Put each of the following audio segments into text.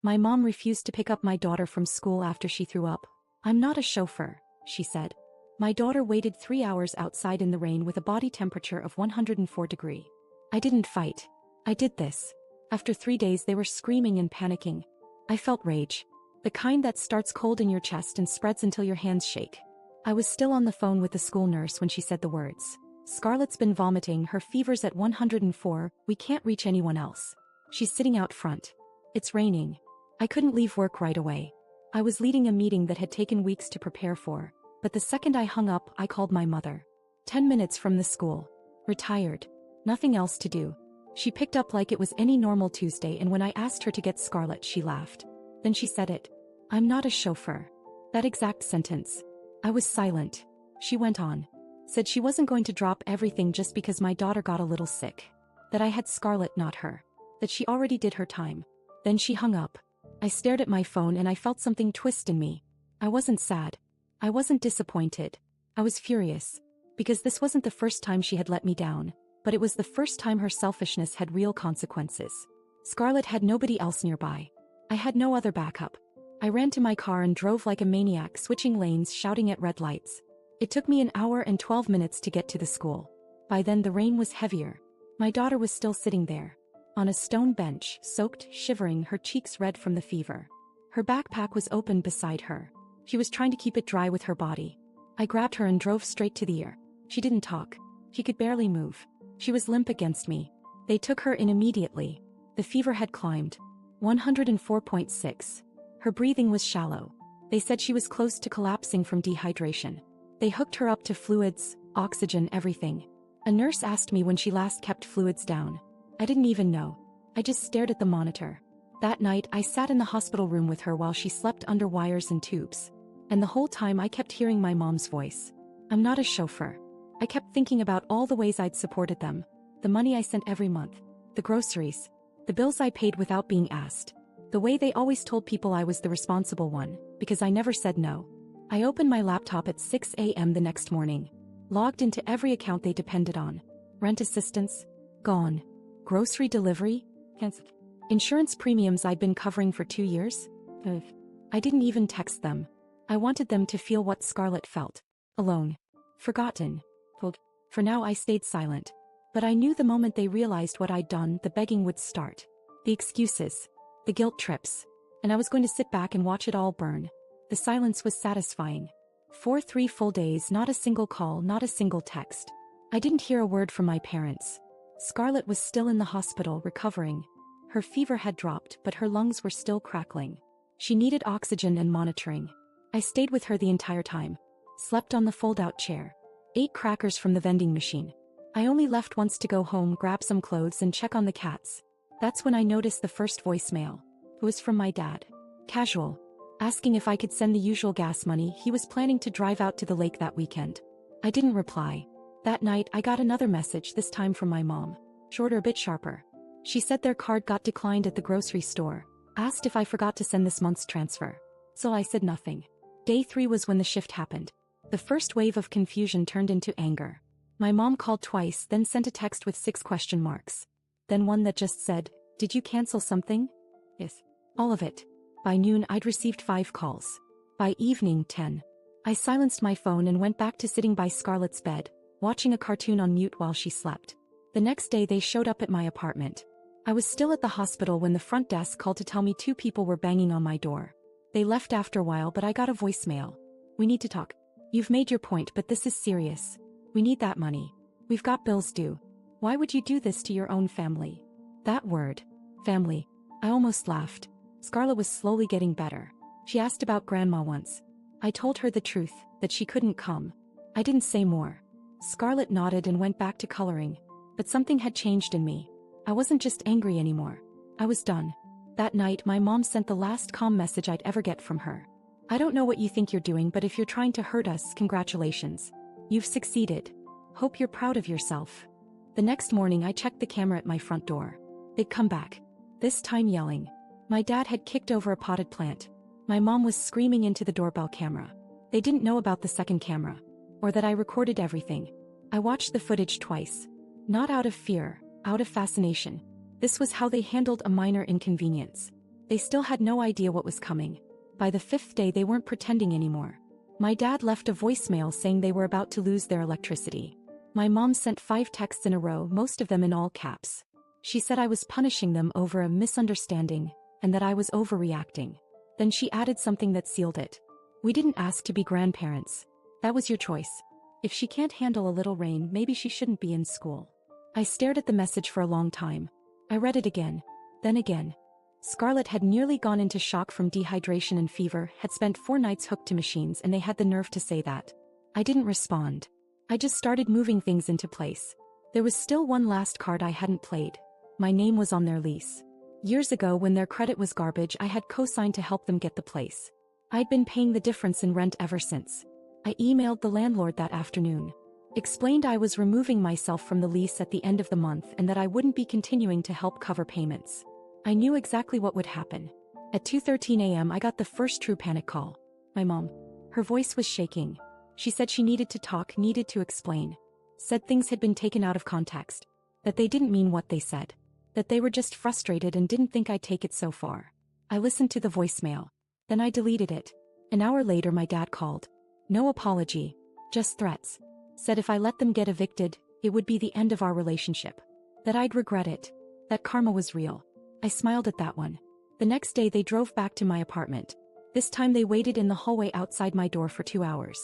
My mom refused to pick up my daughter from school after she threw up. "I'm not a chauffeur," she said. My daughter waited 3 hours outside in the rain with a body temperature of 104 degrees. I didn't fight. I did this. After 3 days they were screaming and panicking. I felt rage. The kind that starts cold in your chest and spreads until your hands shake. I was still on the phone with the school nurse when she said the words. "Scarlett's been vomiting, her fever's at 104, we can't reach anyone else. She's sitting out front. It's raining." I couldn't leave work right away. I was leading a meeting that had taken weeks to prepare for, but the second I hung up, I called my mother. 10 minutes from the school. Retired. Nothing else to do. She picked up like it was any normal Tuesday, and when I asked her to get Scarlett, she laughed. Then she said it. "I'm not a chauffeur." That exact sentence. I was silent. She went on. Said she wasn't going to drop everything just because my daughter got a little sick. That I had Scarlett, not her. That she already did her time. Then she hung up. I stared at my phone and I felt something twist in me. I wasn't sad. I wasn't disappointed. I was furious. Because this wasn't the first time she had let me down, but it was the first time her selfishness had real consequences. Scarlett had nobody else nearby. I had no other backup. I ran to my car and drove like a maniac, switching lanes, shouting at red lights. It took me an hour and 12 minutes to get to the school. By then the rain was heavier. My daughter was still sitting there. On a stone bench, soaked, shivering, her cheeks red from the fever. Her backpack was open beside her. She was trying to keep it dry with her body. I grabbed her and drove straight to the ER. She didn't talk. She could barely move. She was limp against me. They took her in immediately. The fever had climbed. 104.6. Her breathing was shallow. They said she was close to collapsing from dehydration. They hooked her up to fluids, oxygen, everything. A nurse asked me when she last kept fluids down. I didn't even know. I just stared at the monitor. That night, I sat in the hospital room with her while she slept under wires and tubes. And the whole time I kept hearing my mom's voice. "I'm not a chauffeur." I kept thinking about all the ways I'd supported them. The money I sent every month. The groceries. The bills I paid without being asked. The way they always told people I was the responsible one, because I never said no. I opened my laptop at 6 a.m. the next morning. Logged into every account they depended on. Rent assistance? Gone. Grocery delivery? Cancelled. Insurance premiums I'd been covering for 2 years? I didn't even text them. I wanted them to feel what Scarlett felt. Alone. Forgotten. Told. For now I stayed silent. But I knew the moment they realized what I'd done, the begging would start. The excuses. The guilt trips. And I was going to sit back and watch it all burn. The silence was satisfying. 3 full days, not a single call, not a single text. I didn't hear a word from my parents. Scarlett was still in the hospital, recovering. Her fever had dropped, but her lungs were still crackling. She needed oxygen and monitoring. I stayed with her the entire time. Slept on the fold-out chair. Ate crackers from the vending machine. I only left once to go home, grab some clothes, and check on the cats. That's when I noticed the first voicemail. It was from my dad. Casual. Asking if I could send the usual gas money. He was planning to drive out to the lake that weekend. I didn't reply. That night, I got another message, this time from my mom. Shorter, a bit sharper. She said their card got declined at the grocery store. Asked if I forgot to send this month's transfer. So I said nothing. Day 3 was when the shift happened. The first wave of confusion turned into anger. My mom called twice, then sent a text with 6 question marks. Then one that just said, "Did you cancel something?" Yes. All of it. By noon, I'd received 5 calls. By evening, 10. I silenced my phone and went back to sitting by Scarlett's bed, watching a cartoon on mute while she slept. The next day they showed up at my apartment. I was still at the hospital when the front desk called to tell me 2 people were banging on my door. They left after a while, but I got a voicemail. "We need to talk. You've made your point, but this is serious. We need that money. We've got bills due. Why would you do this to your own family?" That word. Family. I almost laughed. Scarlett was slowly getting better. She asked about grandma once. I told her the truth, that she couldn't come. I didn't say more. Scarlett nodded and went back to coloring. But something had changed in me. I wasn't just angry anymore. I was done. That night, my mom sent the last calm message I'd ever get from her. "I don't know what you think you're doing, but if you're trying to hurt us, congratulations. You've succeeded. Hope you're proud of yourself." The next morning, I checked the camera at my front door. They'd come back. This time yelling. My dad had kicked over a potted plant. My mom was screaming into the doorbell camera. They didn't know about the second camera. Or that I recorded everything. I watched the footage twice. Not out of fear, out of fascination. This was how they handled a minor inconvenience. They still had no idea what was coming. By the 5th day they weren't pretending anymore. My dad left a voicemail saying they were about to lose their electricity. My mom sent 5 texts in a row, most of them in all caps. She said I was punishing them over a misunderstanding, and that I was overreacting. Then she added something that sealed it. We didn't ask to be grandparents. That was your choice. If she can't handle a little rain, maybe she shouldn't be in school. I stared at the message for a long time. I read it again. Then again. Scarlett had nearly gone into shock from dehydration and fever, had spent 4 nights hooked to machines, and they had the nerve to say that. I didn't respond. I just started moving things into place. There was still one last card I hadn't played. My name was on their lease. Years ago, when their credit was garbage, I had co-signed to help them get the place. I'd been paying the difference in rent ever since. I emailed the landlord that afternoon. Explained I was removing myself from the lease at the end of the month and that I wouldn't be continuing to help cover payments. I knew exactly what would happen. At 2:13 a.m. I got the first true panic call. My mom. Her voice was shaking. She said she needed to talk, needed to explain. Said things had been taken out of context. That they didn't mean what they said. That they were just frustrated and didn't think I'd take it so far. I listened to the voicemail. Then I deleted it. An hour later my dad called. No apology. Just threats. Said if I let them get evicted, it would be the end of our relationship. That I'd regret it. That karma was real. I smiled at that one. The next day they drove back to my apartment. This time they waited in the hallway outside my door for 2 hours.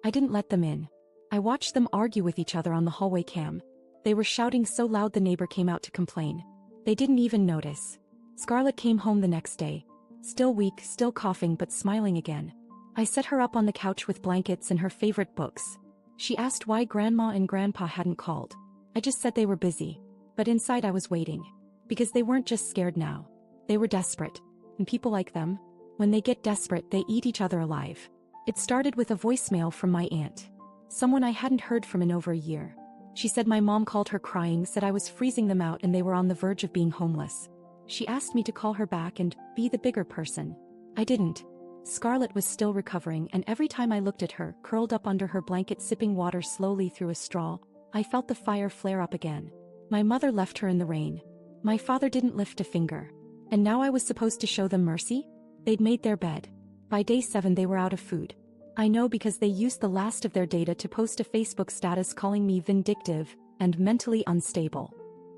I didn't let them in. I watched them argue with each other on the hallway cam. They were shouting so loud the neighbor came out to complain. They didn't even notice. Scarlett came home the next day. Still weak, still coughing, but smiling again. I set her up on the couch with blankets and her favorite books. She asked why Grandma and Grandpa hadn't called. I just said they were busy. But inside I was waiting. Because they weren't just scared now. They were desperate. And people like them, when they get desperate, they eat each other alive. It started with a voicemail from my aunt. Someone I hadn't heard from in over a year. She said my mom called her crying, said I was freezing them out and they were on the verge of being homeless. She asked me to call her back and be the bigger person. I didn't. Scarlett was still recovering, and every time I looked at her, curled up under her blanket sipping water slowly through a straw, I felt the fire flare up again. My mother left her in the rain. My father didn't lift a finger. And now I was supposed to show them mercy? They'd made their bed. By day 7 they were out of food. I know because they used the last of their data to post a Facebook status calling me vindictive and mentally unstable.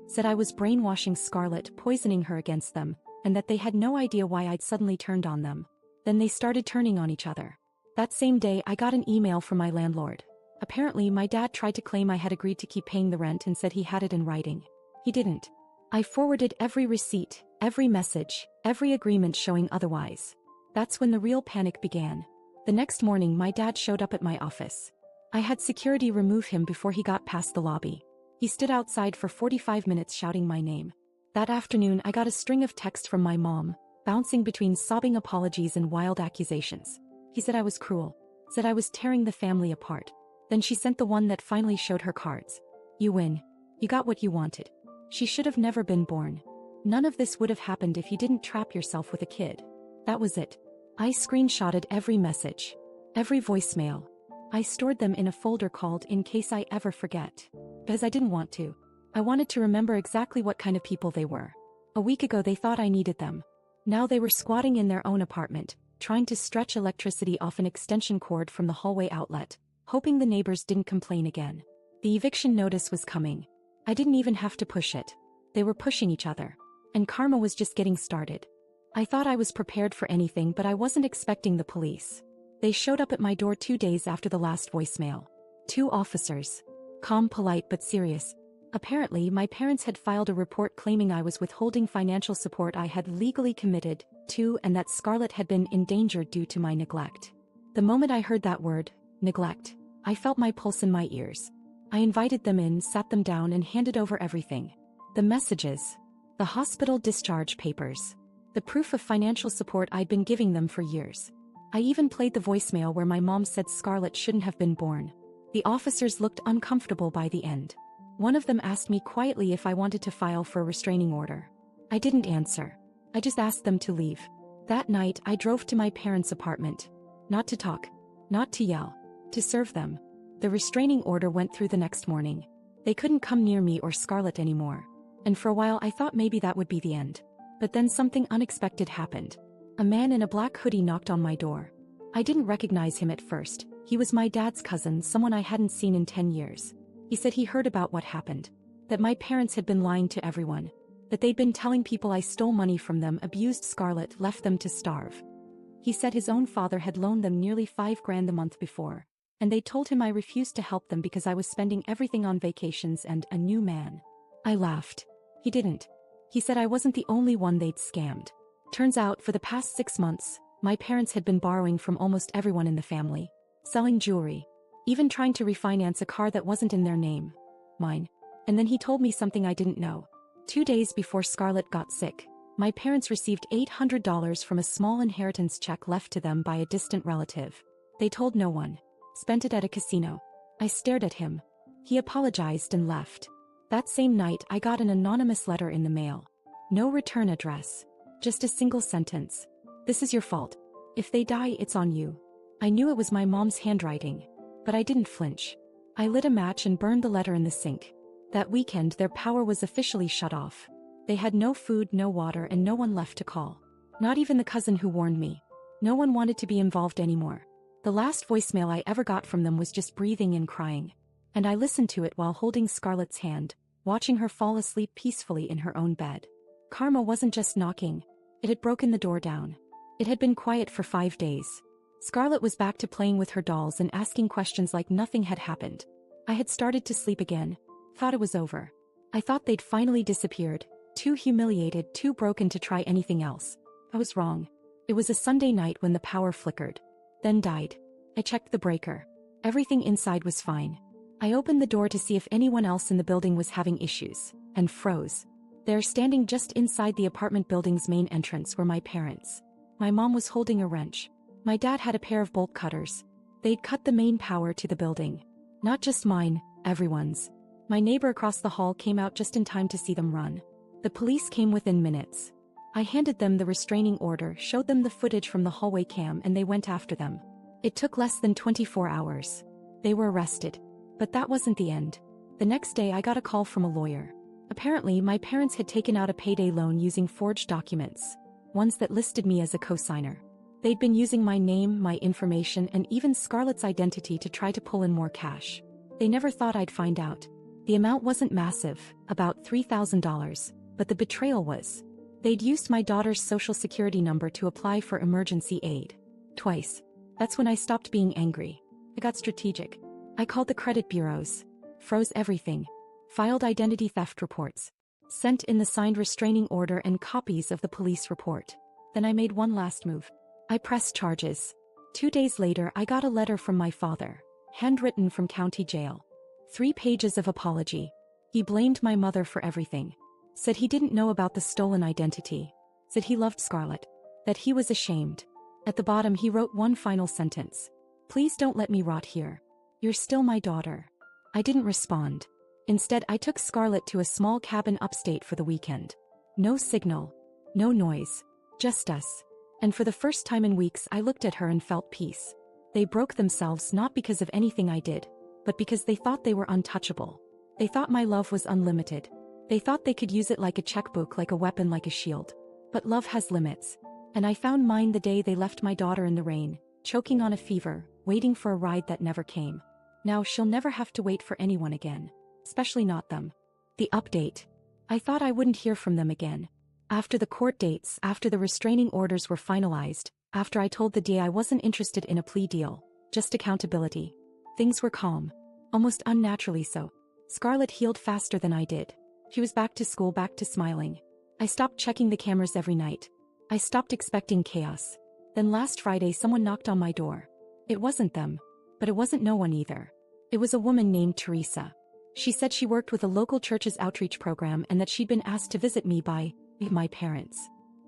Said I was brainwashing Scarlett, poisoning her against them, and that they had no idea why I'd suddenly turned on them. Then they started turning on each other. That same day I got an email from my landlord. Apparently my dad tried to claim I had agreed to keep paying the rent and said he had it in writing. He didn't. I forwarded every receipt, every message, every agreement showing otherwise. That's when the real panic began. The next morning my dad showed up at my office. I had security remove him before he got past the lobby. He stood outside for 45 minutes shouting my name. That afternoon I got a string of texts from my mom, bouncing between sobbing apologies and wild accusations. He said I was cruel. Said I was tearing the family apart. Then she sent the one that finally showed her cards. You win. You got what you wanted. She should have never been born. None of this would have happened if you didn't trap yourself with a kid. That was it. I screenshotted every message. Every voicemail. I stored them in a folder called In Case I Ever Forget. Because I didn't want to. I wanted to remember exactly what kind of people they were. A week ago they thought I needed them. Now they were squatting in their own apartment, trying to stretch electricity off an extension cord from the hallway outlet, hoping the neighbors didn't complain again. The eviction notice was coming. I didn't even have to push it. They were pushing each other. And karma was just getting started. I thought I was prepared for anything, but I wasn't expecting the police. They showed up at my door 2 days after the last voicemail. 2 officers. Calm, polite, but serious. Apparently, my parents had filed a report claiming I was withholding financial support I had legally committed to, and that Scarlett had been endangered due to my neglect. The moment I heard that word, neglect, I felt my pulse in my ears. I invited them in, sat them down, and handed over everything. The messages. The hospital discharge papers. The proof of financial support I'd been giving them for years. I even played the voicemail where my mom said Scarlett shouldn't have been born. The officers looked uncomfortable by the end. One of them asked me quietly if I wanted to file for a restraining order. I didn't answer. I just asked them to leave. That night I drove to my parents' apartment. Not to talk. Not to yell. To serve them. The restraining order went through the next morning. They couldn't come near me or Scarlett anymore. And for a while I thought maybe that would be the end. But then something unexpected happened. A man in a black hoodie knocked on my door. I didn't recognize him at first. He was my dad's cousin, someone I hadn't seen in 10 years. He said he heard about what happened. That my parents had been lying to everyone. That they'd been telling people I stole money from them, abused Scarlett, left them to starve. He said his own father had loaned them nearly $5,000 the month before. And they told him I refused to help them because I was spending everything on vacations and a new man. I laughed. He didn't. He said I wasn't the only one they'd scammed. Turns out, for the past 6 months, my parents had been borrowing from almost everyone in the family. Selling jewelry. Even trying to refinance a car that wasn't in their name. Mine. And then he told me something I didn't know. 2 days before Scarlett got sick, my parents received $800 from a small inheritance check left to them by a distant relative. They told no one. Spent it at a casino. I stared at him. He apologized and left. That same night I got an anonymous letter in the mail. No return address. Just a single sentence. This is your fault. If they die, it's on you. I knew it was my mom's handwriting. But I didn't flinch. I lit a match and burned the letter in the sink. That weekend their power was officially shut off. They had no food, no water, and no one left to call. Not even the cousin who warned me. No one wanted to be involved anymore. The last voicemail I ever got from them was just breathing and crying. And I listened to it while holding Scarlett's hand, watching her fall asleep peacefully in her own bed. Karma wasn't just knocking. It had broken the door down. It had been quiet for 5 days. Scarlett was back to playing with her dolls and asking questions like nothing had happened. I had started to sleep again. Thought it was over. I thought they'd finally disappeared. Too humiliated, too broken to try anything else. I was wrong. It was a Sunday night when the power flickered. Then died. I checked the breaker. Everything inside was fine. I opened the door to see if anyone else in the building was having issues, and froze. There, standing just inside the apartment building's main entrance, were my parents. My mom was holding a wrench. My dad had a pair of bolt cutters. They'd cut the main power to the building. Not just mine, everyone's. My neighbor across the hall came out just in time to see them run. The police came within minutes. I handed them the restraining order, showed them the footage from the hallway cam, and they went after them. It took less than 24 hours. They were arrested. But that wasn't the end. The next day I got a call from a lawyer. Apparently, my parents had taken out a payday loan using forged documents. Ones that listed me as a co-signer. They'd been using my name, my information, and even Scarlett's identity to try to pull in more cash. They never thought I'd find out. The amount wasn't massive, about $3,000, but the betrayal was. They'd used my daughter's social security number to apply for emergency aid. Twice. That's when I stopped being angry. I got strategic. I called the credit bureaus. Froze everything. Filed identity theft reports. Sent in the signed restraining order and copies of the police report. Then I made one last move. I pressed charges. 2 days later I got a letter from my father. Handwritten from county jail. 3 pages of apology. He blamed my mother for everything. Said he didn't know about the stolen identity. Said he loved Scarlett. That he was ashamed. At the bottom he wrote one final sentence. Please don't let me rot here. You're still my daughter. I didn't respond. Instead I took Scarlett to a small cabin upstate for the weekend. No signal. No noise. Just us. And for the first time in weeks I looked at her and felt peace. They broke themselves not because of anything I did, but because they thought they were untouchable. They thought my love was unlimited. They thought they could use it like a checkbook, like a weapon, like a shield. But love has limits. And I found mine the day they left my daughter in the rain, choking on a fever, waiting for a ride that never came. Now she'll never have to wait for anyone again. Especially not them. The update. I thought I wouldn't hear from them again. After the court dates, after the restraining orders were finalized, after I told the DA I wasn't interested in a plea deal, just accountability. Things were calm. Almost unnaturally so. Scarlett healed faster than I did. She was back to school, back to smiling. I stopped checking the cameras every night. I stopped expecting chaos. Then last Friday someone knocked on my door. It wasn't them. But it wasn't no one either. It was a woman named Teresa. She said she worked with a local church's outreach program and that she'd been asked to visit me by my parents.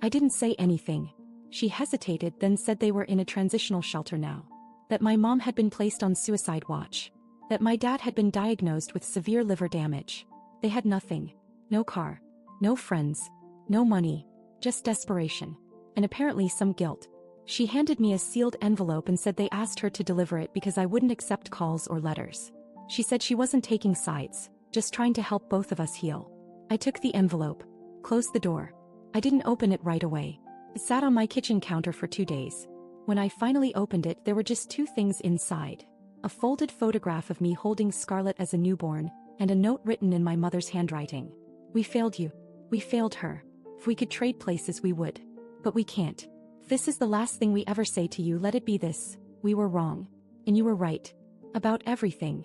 I didn't say anything. She hesitated, then said they were in a transitional shelter now. That my mom had been placed on suicide watch. That my dad had been diagnosed with severe liver damage. They had nothing. No car. No friends. No money. Just desperation. And apparently some guilt. She handed me a sealed envelope and said they asked her to deliver it because I wouldn't accept calls or letters. She said she wasn't taking sides, just trying to help both of us heal. I took the envelope. Closed the door. I didn't open it right away. It sat on my kitchen counter for 2 days. When I finally opened it, there were just two things inside. A folded photograph of me holding Scarlett as a newborn, and a note written in my mother's handwriting. We failed you. We failed her. If we could trade places, we would. But we can't. If this is the last thing we ever say to you, let it be this. We were wrong. And you were right. About everything.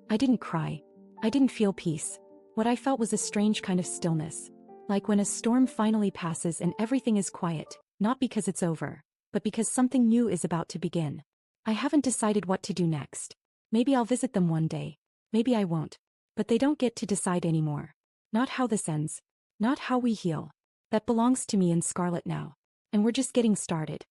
I didn't cry. I didn't feel peace. What I felt was a strange kind of stillness. Like when a storm finally passes and everything is quiet, not because it's over, but because something new is about to begin. I haven't decided what to do next. Maybe I'll visit them one day. Maybe I won't. But they don't get to decide anymore. Not how this ends. Not how we heal. That belongs to me and Scarlett now. And we're just getting started.